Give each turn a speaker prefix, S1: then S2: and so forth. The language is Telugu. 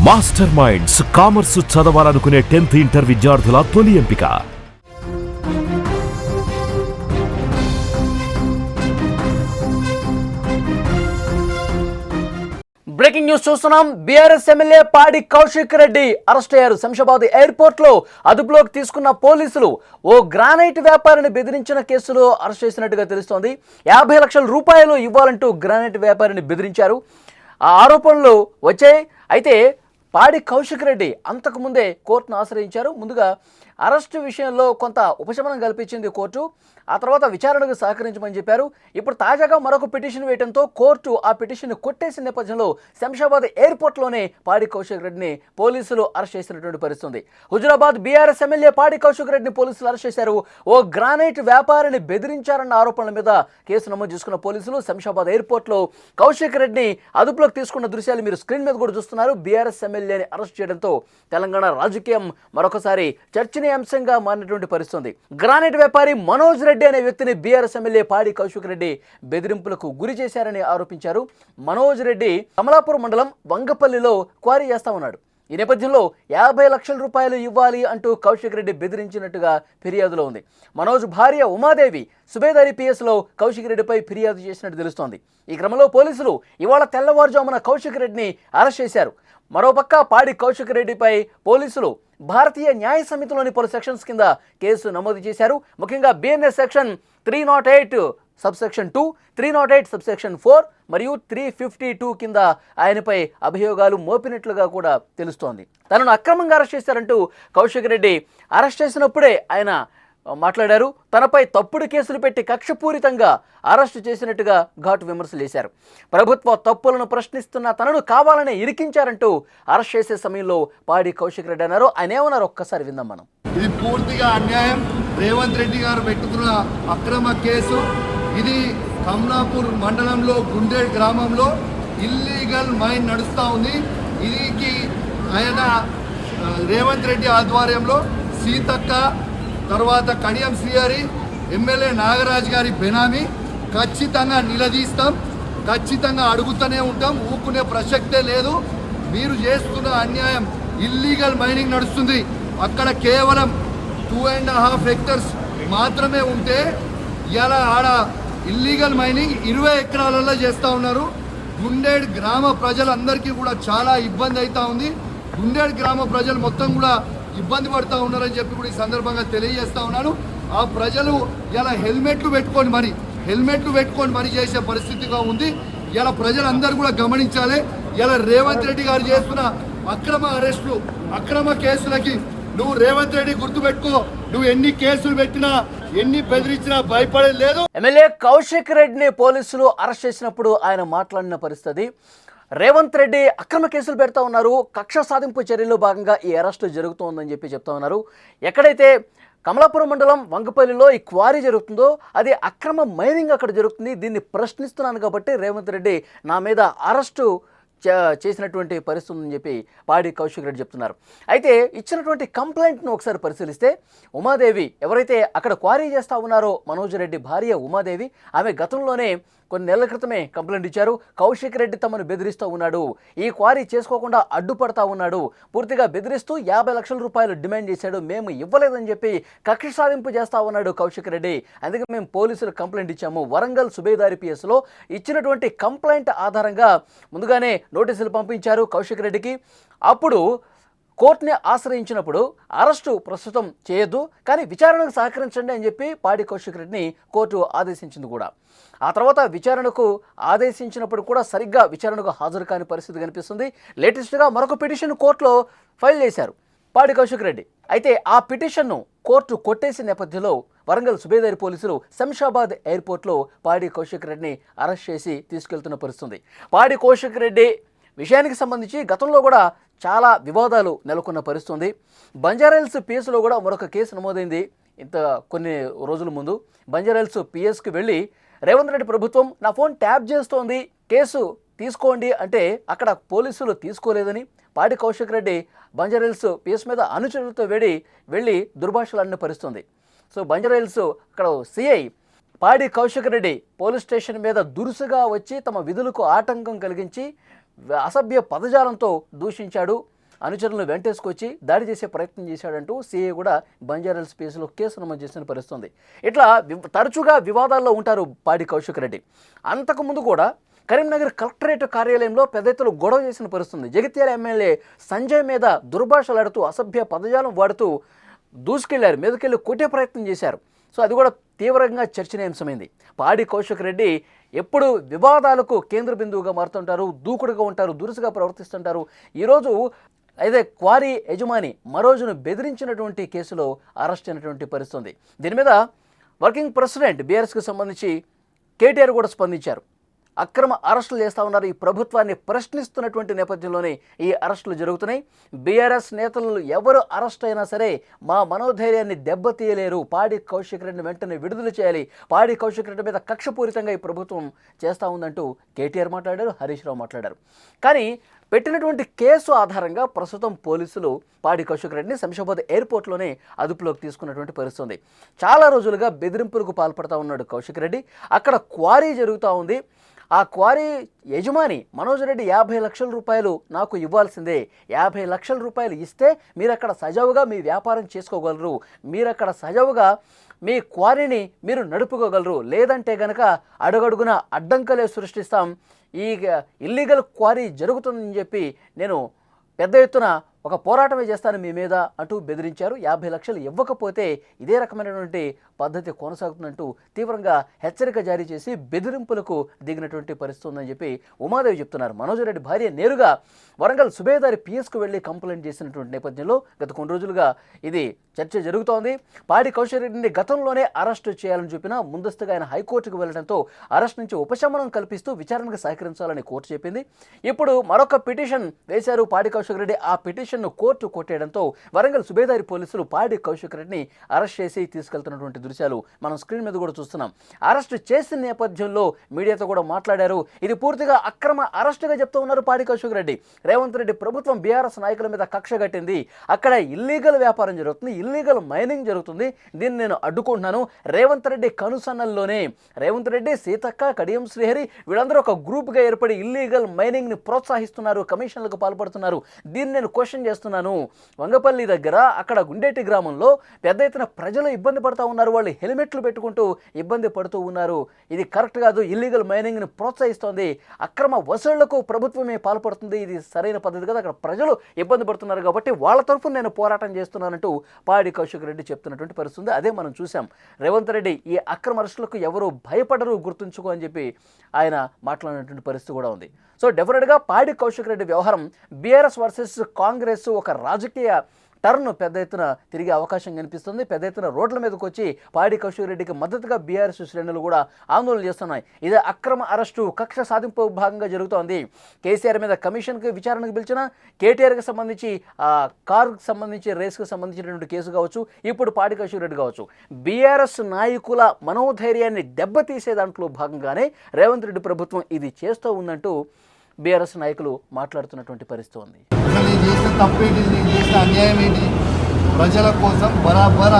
S1: మాస్టర్ మైండ్స్ కామర్స్ చదవాలనుకునే 10th ఇంటర్ విద్యార్థుల తొలి ఎంపిక.
S2: బ్రేకింగ్ న్యూస్ చూస్తున్నాం. బీఆర్ఎస్ ఎమ్మెల్యే పాడి కౌశిక్ రెడ్డి అరెస్ట్ అయ్యారు. శంషాబాద్ ఎయిర్పోర్ట్ లో అదుపులోకి తీసుకున్న పోలీసులు ఓ గ్రానైట్ వ్యాపారిని బెదిరించిన కేసులో అరెస్ట్ చేసినట్టుగా తెలుస్తోంది. 50 లక్షల రూపాయలు ఇవ్వాలంటూ గ్రానైట్ వ్యాపారిని బెదిరించారు. ఆ ఆరోపణలు వచ్చాయి. అయితే పాడి కౌశిక్ రెడ్డి అంతకుముందే కోర్టును ఆశ్రయించారు. ముందుగా అరెస్టు విషయంలో కొంత ఉపశమనం కల్పించింది కోర్టు. ఆ తర్వాత విచారణకు సహకరించమని చెప్పారు. ఇప్పుడు తాజాగా మరొక పిటిషన్ వేయడంతో కోర్టు ఆ పిటిషన్ కొట్టేసిన నేపథ్యంలో శంషాబాద్ ఎయిర్పోర్ట్లోనే పాడి కౌశిక్ రెడ్డిని పోలీసులు అరెస్ట్ చేసినటువంటి పరిస్థితుంది. హుజురాబాద్ బీఆర్ఎస్ ఎమ్మెల్యే పాడి కౌశిక్ రెడ్డిని పోలీసులు అరెస్ట్ చేశారు. ఓ గ్రానైట్ వ్యాపారిని బెదిరించారన్న ఆరోపణల మీద కేసు నమోదు చేసుకున్న పోలీసులు శంషాబాద్ ఎయిర్పోర్ట్లో కౌశిక్ రెడ్డిని అదుపులోకి తీసుకున్న దృశ్యాలు మీరు స్క్రీన్ మీద కూడా చూస్తున్నారు. బీఆర్ఎస్ ఎమ్మెల్యేని అరెస్ట్ చేయడంతో తెలంగాణ రాజకీయం మరొకసారి చర్చనీయాంశంగా మారినటువంటి పరిస్థితుంది. గ్రానైట్ వ్యాపారి మనోజ్ రెడ్డి అనే వ్యక్తిని బీఆర్ఎస్ ఎమ్మెల్యే పాడి కౌశిక్ రెడ్డి బెదిరింపులకు గురి చేశారని ఆరోపించారు. మనోజ్ రెడ్డి కమలాపూర్ మండలం వంగపల్లిలో క్వారీ చేస్తా ఉన్నాడు. ఈ నేపథ్యంలో 50 లక్షల రూపాయలు ఇవ్వాలి అంటూ కౌశిక్ రెడ్డి బెదిరించినట్టుగా ఫిర్యాదులో ఉంది. మనోజ్ భార్య ఉమాదేవి సుబేదారి పిఎస్లో కౌశిక్ రెడ్డిపై ఫిర్యాదు చేసినట్టు తెలుస్తోంది. ఈ క్రమంలో పోలీసులు ఇవాళ తెల్లవారుజామున కౌశిక్ రెడ్డిని అరెస్ట్ చేశారు. మరోపక్క పాడి కౌశిక్ రెడ్డిపై పోలీసులు భారతీయ న్యాయ సమితిలోని పలు సెక్షన్స్ కింద కేసు నమోదు చేశారు. ముఖ్యంగా బిఎన్ఎస్ సెక్షన్ 308 సబ్సెక్షన్ 2, 308 సబ్సెక్షన్ 4 మరియు 352 కింద ఆయనపై అభియోగాలు మోపినట్లుగా కూడా తెలుస్తోంది. తనను అక్రమంగా అరెస్ట్ చేశారంటూ కౌశిక్ రెడ్డి అరెస్ట్ చేసినప్పుడే ఆయన మాట్లాడారు. తనపై తప్పుడు కేసులు పెట్టి కక్షపూరితంగా అరెస్టు చేసినట్టుగా ఘాటు విమర్శలు చేశారు. ప్రభుత్వ తప్పులను ప్రశ్నిస్తున్న తనను కావాలనే ఇరికించారంటూ అరెస్ట్ చేసే సమయంలో పాడి కౌశిక్ రెడ్డి అన్నారు. ఆయన ఏమన్నారు ఒక్కసారి విందాం మనం.
S3: ఇది పూర్తిగా అన్యాయం. రేవంత్ రెడ్డి గారు పెట్టుకున్న అక్రమ కేసు ఇది. కమలాపూర్ మండలంలో గుండేడ్ గ్రామంలో ఇల్లీగల్ మైన్ నడుస్తూ ఉంది. ఇది ఆయన రేవంత్ రెడ్డి ఆధ్వర్యంలో సీతక్క తర్వాత కడియం శ్రీహరి ఎమ్మెల్యే నాగరాజ్ గారి బెనామీ ఖచ్చితంగా నిలదీస్తాం, ఖచ్చితంగా అడుగుతూనే ఉంటాం. ఊకునే ప్రసక్తే లేదు. మీరు చేస్తున్న అన్యాయం. ఇల్లీగల్ మైనింగ్ నడుస్తుంది. అక్కడ కేవలం 2.5 హెక్టర్స్ మాత్రమే ఉంటే ఇలా ఆడ ఇల్లీగల్ మైనింగ్ 20 ఎకరాలలో చేస్తూ ఉన్నారు. గుండేడ్ గ్రామ ప్రజలందరికీ కూడా చాలా ఇబ్బంది అవుతూ ఉంది. గుండేడ్ గ్రామ ప్రజలు మొత్తం కూడా ఇబ్బంది పడుతూ ఉన్నారని చెప్పి కూడా ఈ సందర్భంగా తెలియజేస్తూ ఉన్నాను. ఆ ప్రజలు ఇలా హెల్మెట్లు పెట్టుకొని మరి చేసే పరిస్థితిగా ఉంది. ఇలా ప్రజలందరూ కూడా గమనించాలి. ఇలా రేవంత్ రెడ్డి గారు చేస్తున్న అక్రమ అరెస్టులు, అక్రమ కేసులకి నువ్వు రేవంత్ రెడ్డి గుర్తుపెట్టుకో. నువ్వు ఎన్ని కేసులు పెట్టినా ఎన్ని బెదిరించినా భయపడేది లేదు.
S2: ఎమ్మెల్యే కౌశిక్ రెడ్డిని పోలీసులు అరెస్ట్ చేసినప్పుడు ఆయన మాట్లాడిన పరిస్థితి. రేవంత్ రెడ్డి అక్రమ కేసులు పెడతా ఉన్నారు. కక్ష సాధింపు చర్యల్లో భాగంగా ఈ అరెస్టు జరుగుతోందని చెప్తా ఉన్నారు. ఎక్కడైతే కమలాపురం మండలం వంగపల్లిలో ఈ క్వారీ జరుగుతుందో అది అక్రమ మైనింగ్ అక్కడ జరుగుతుంది. దీన్ని ప్రశ్నిస్తున్నాను కాబట్టి రేవంత్ రెడ్డి నా మీద అరెస్టు చేసినటువంటి పరిస్థితి ఉందని చెప్పి పాడి కౌశిక్ రెడ్డి చెప్తున్నారు. అయితే ఇచ్చినటువంటి కంప్లైంట్ను ఒకసారి పరిశీలిస్తే ఉమాదేవి ఎవరైతే అక్కడ క్వారీ చేస్తూ ఉన్నారో మనోజ్ రెడ్డి భార్య ఉమాదేవి, ఆమె గతంలోనే కొన్ని నెలల క్రితమే కంప్లైంట్ ఇచ్చారు. కౌశిక్ రెడ్డి తమను బెదిరిస్తూ ఉన్నాడు, ఈ క్వారీ చేసుకోకుండా అడ్డుపడతా ఉన్నాడు, పూర్తిగా బెదిరిస్తూ 50 లక్షల రూపాయలు డిమాండ్ చేశాడు, మేము ఇవ్వలేదని చెప్పి కక్ష సాధింపు చేస్తూ ఉన్నాడు కౌశిక్ రెడ్డి. అందుకే మేము పోలీసులు కంప్లైంట్ ఇచ్చాము. వరంగల్ సుబేదారి పిఎస్లో ఇచ్చినటువంటి కంప్లైంట్ ఆధారంగా ముందుగానే నోటీసులు పంపించారు కౌశిక్ రెడ్డికి. అప్పుడు కోర్టుని ఆశ్రయించినప్పుడు అరెస్టు ప్రస్తుతం చేయొద్దు, కానీ విచారణకు సహకరించండి అని చెప్పి పాడి కౌశిక్ రెడ్డిని కోర్టు ఆదేశించింది కూడా. ఆ తర్వాత విచారణకు ఆదేశించినప్పుడు కూడా సరిగ్గా విచారణకు హాజరు కాని పరిస్థితి కనిపిస్తుంది. లేటెస్ట్గా మరొక పిటిషన్ కోర్టులో ఫైల్ చేశారు పాడి కౌశిక్ రెడ్డి. అయితే ఆ పిటిషన్ను కోర్టు కొట్టేసిన నేపథ్యంలో వరంగల్ సుబేదారి పోలీసులు శంషాబాద్ ఎయిర్పోర్ట్లో పాడి కౌశిక్ రెడ్డిని అరెస్ట్ చేసి తీసుకెళ్తున్న పరిస్థితుంది. పాడి కౌశిక్ రెడ్డి విషయానికి సంబంధించి గతంలో కూడా చాలా వివాదాలు నెలకొన్న పరిస్థితుంది. బంజారాహిల్స్ పిఎస్లో కూడా మరొక కేసు నమోదైంది. కొన్ని రోజుల ముందు బంజారాహిల్స్ పిఎస్కి వెళ్ళి రేవంత్ రెడ్డి ప్రభుత్వం నా ఫోన్ ట్యాప్ చేస్తోంది, కేసు తీసుకోండి అంటే అక్కడ పోలీసులు తీసుకోలేదని పాడి కౌశిక్ రెడ్డి బంజారాహిల్స్ పిఎస్ మీద అనుచరులతో వెళ్ళి దుర్భాషలాడిన పరిస్థితుంది. సో బంజారాహిల్స్ అక్కడ సిఐ పాడి కౌశిక్ రెడ్డి పోలీస్ స్టేషన్ మీద దురుసుగా వచ్చి తమ విధులకు ఆటంకం కలిగించి అసభ్య పదజాలంతో దూషించాడు. అనుచరులను వెంటేసుకొచ్చి దాడి చేసే ప్రయత్నం చేశాడంటూ సీఐ కూడా బంజారాహిల్స్ కేసులో కేసు నమోదు చేసిన పరిస్థితుంది. ఇట్లా తరచుగా వివాదాల్లో ఉంటారు పాడి కౌశిక్ రెడ్డి. అంతకుముందు కూడా కరీంనగర్ కలెక్టరేట్ కార్యాలయంలో పెద్ద ఎత్తున గొడవ చేసిన పరిస్థితుంది. జగిత్యాల ఎమ్మెల్యే సంజయ్ మీద దుర్భాషలాడుతూ అసభ్య పదజాలం వాడుతూ దూసుకెళ్లారు, మీదకెళ్ళి కొట్టే ప్రయత్నం చేశారు. సో అది కూడా తీవ్రంగా చర్చనీయాంశమైంది. పాడి కౌశిక్ రెడ్డి ఎప్పుడు వివాదాలకు కేంద్ర బిందువుగా మారుతుంటారు, దూకుడుగా ఉంటారు, దురుసుగా ప్రవర్తిస్తుంటారు. ఈరోజు అయితే క్వారీ యజమాని మరోజును బెదిరించినటువంటి కేసులో అరెస్ట్ అయినటువంటి పరిస్థితుంది. దీని మీద వర్కింగ్ ప్రెసిడెంట్ బీఆర్ఎస్కి సంబంధించి కేటీఆర్ కూడా స్పందించారు. అక్రమ అరెస్టులు చేస్తూ ఉన్నారు, ఈ ప్రభుత్వాన్ని ప్రశ్నిస్తున్నటువంటి నేపథ్యంలోనే ఈ అరెస్టులు జరుగుతున్నాయి. బీఆర్ఎస్ నేతలు ఎవరు అరెస్ట్ అయినా సరే మా మనోధైర్యాన్ని దెబ్బతీయలేరు, పాడి కౌశిక్ రెడ్డిని వెంటనే విడుదల చేయాలి, పాడి కౌశిక్ రెడ్డి మీద కక్షపూరితంగా ఈ ప్రభుత్వం చేస్తూ ఉందంటూ కేటీఆర్ మాట్లాడారు, హరీష్ రావు మాట్లాడారు. కానీ పెట్టినటువంటి కేసు ఆధారంగా ప్రస్తుతం పోలీసులు పాడి కౌశిక్ రెడ్డిని శంషాబాద్ ఎయిర్పోర్ట్లోనే అదుపులోకి తీసుకున్నటువంటి పరిస్థితుంది. చాలా రోజులుగా బెదిరింపులకు పాల్పడుతూ ఉన్నాడు కౌశిక్ రెడ్డి. అక్కడ క్వారీ జరుగుతూ ఉంది. ఆ క్వారీ యజమాని మనోజ్ రెడ్డి 50 లక్షల రూపాయలు నాకు ఇవ్వాల్సిందే, 50 లక్షల రూపాయలు ఇస్తే మీరు అక్కడ సజావుగా మీ వ్యాపారం చేసుకోగలరు, మీరు అక్కడ సజావుగా మీ క్వారీని మీరు నడుపుకోగలరు, లేదంటే కనుక అడుగడుగున అడ్డంకలే సృష్టిస్తాం, ఈ ఇల్లీగల్ క్వారీ జరుగుతుందని చెప్పి నేను పెద్ద ఎత్తున ఒక పోరాటమే చేస్తాను మీ మీద అంటూ బెదిరించారు. 50 లక్షలు ఇవ్వకపోతే ఇదే రకమైనటువంటి పద్ధతి కొనసాగుతుందంటూ తీవ్రంగా హెచ్చరిక జారీ చేసి బెదిరింపులకు దిగినటువంటి పరిస్థితి ఉందని చెప్పి ఉమాదేవి చెప్తున్నారు. మనోజ్ రెడ్డి భార్య నేరుగా వరంగల్ సుబేదారి పిఎస్కు వెళ్ళి కంప్లైంట్ చేసినటువంటి నేపథ్యంలో గత కొన్ని రోజులుగా ఇది చర్చ జరుగుతోంది. పాడి కౌశిక్ రెడ్డిని గతంలోనే అరెస్టు చేయాలని చెప్పినా ముందస్తుగా ఆయన హైకోర్టుకు వెళ్లడంతో అరెస్ట్ నుంచి ఉపశమనం కల్పిస్తూ విచారణకు సహకరించాలని కోర్టు చెప్పింది. ఇప్పుడు మరొక పిటిషన్ వేశారు పాడి కౌశిక్ రెడ్డి. ఆ పిటిషన్ను కోర్టు కొట్టేయడంతో వరంగల్ సుబేదారి పోలీసులు పాడి కౌశిక్ రెడ్డిని అరెస్ట్ చేసి తీసుకెళ్తున్నటువంటి దృశ్యాలు మనం స్క్రీన్ మీద కూడా చూస్తున్నాం. అరెస్టు చేసిన నేపథ్యంలో మీడియాతో కూడా మాట్లాడారు. ఇది పూర్తిగా అక్రమ అరెస్టుగా చెప్తూ ఉన్నారు పాడి కౌశిక్ రెడ్డి. రేవంత్ రెడ్డి ప్రభుత్వం బీఆర్ఎస్ నాయకుల మీద కక్ష కట్టింది, అక్కడ ఇల్లీగల్ వ్యాపారం జరుగుతుంది, ఇల్లీగల్ మైనింగ్ జరుగుతుంది, దీన్ని నేను అడ్డుకుంటున్నాను. రేవంత్ రెడ్డి కనుసన్నల్లోనే రేవంత్ రెడ్డి, సీతక్క, కడియం శ్రీహరి వీళ్ళందరూ ఒక గ్రూప్గా ఏర్పడి ఇల్లీగల్ మైనింగ్ని ప్రోత్సహిస్తున్నారు, కమిషన్లకు పాల్పడుతున్నారు, దీన్ని నేను క్వశ్చన్ చేస్తున్నాను. వంగపల్లి దగ్గర అక్కడ గుండేటి గ్రామంలో పెద్ద ఎత్తున ప్రజలు ఇబ్బంది పడుతూ ఉన్నారు, వాళ్ళు హెల్మెట్లు పెట్టుకుంటూ ఇబ్బంది పడుతూ ఉన్నారు, ఇది కరెక్ట్ కాదు, ఇల్లీగల్ మైనింగ్ని ప్రోత్సహిస్తోంది, అక్రమ వసూళ్లకు ప్రభుత్వమే పాల్పడుతుంది, ఇది సరైన పద్ధతి కదా, అక్కడ ప్రజలు ఇబ్బంది పడుతున్నారు కాబట్టి వాళ్ళ తరఫున నేను పోరాటం చేస్తున్నానంటూ పాడి కౌశిక్ రెడ్డి చెప్తున్నటువంటి పరిస్థితి. అదే మనం చూసాం. రేవంత్ రెడ్డి ఈ అక్రమ అరెస్టులకు ఎవరు భయపడరు, గుర్తుంచుకో అని చెప్పి ఆయన మాట్లాడినటువంటి పరిస్థితి కూడా ఉంది. సో డెఫినెట్గా పాడి కౌశిక్ రెడ్డి వ్యవహారం బీఆర్ఎస్ వర్సెస్ కాంగ్రెస్ ఒక రాజకీయ టర్న్ పెద్ద ఎత్తున తిరిగే అవకాశం కనిపిస్తుంది. పెద్ద ఎత్తున రోడ్ల మీదకి వచ్చి పాడి కౌశిక్ రెడ్డికి మద్దతుగా బీఆర్ఎస్ శ్రేణులు కూడా ఆందోళన చేస్తున్నాయి. ఇది అక్రమ అరెస్టు, కక్ష సాధింపు భాగంగా జరుగుతోంది. కేసీఆర్ మీద కమిషన్కి విచారణకు పిలిచిన, కేటీఆర్కి సంబంధించి కారుకు సంబంధించి రేస్కు సంబంధించినటువంటి కేసు కావచ్చు, ఇప్పుడు పాడి కౌశిక్ రెడ్డి కావచ్చు, బీఆర్ఎస్ నాయకుల మనోధైర్యాన్ని దెబ్బతీసే దాంట్లో భాగంగానే రేవంత్ రెడ్డి ప్రభుత్వం ఇది చేస్తూ ఉందంటూ బీఆర్ఎస్ నాయకులు మాట్లాడుతున్నటువంటి పరిస్థితి ఉంది.
S3: అసలు నేను చేసిన తప్పేంటి, నేను చేసిన అన్యాయం ఏంటి, ప్రజల కోసం బరాబర్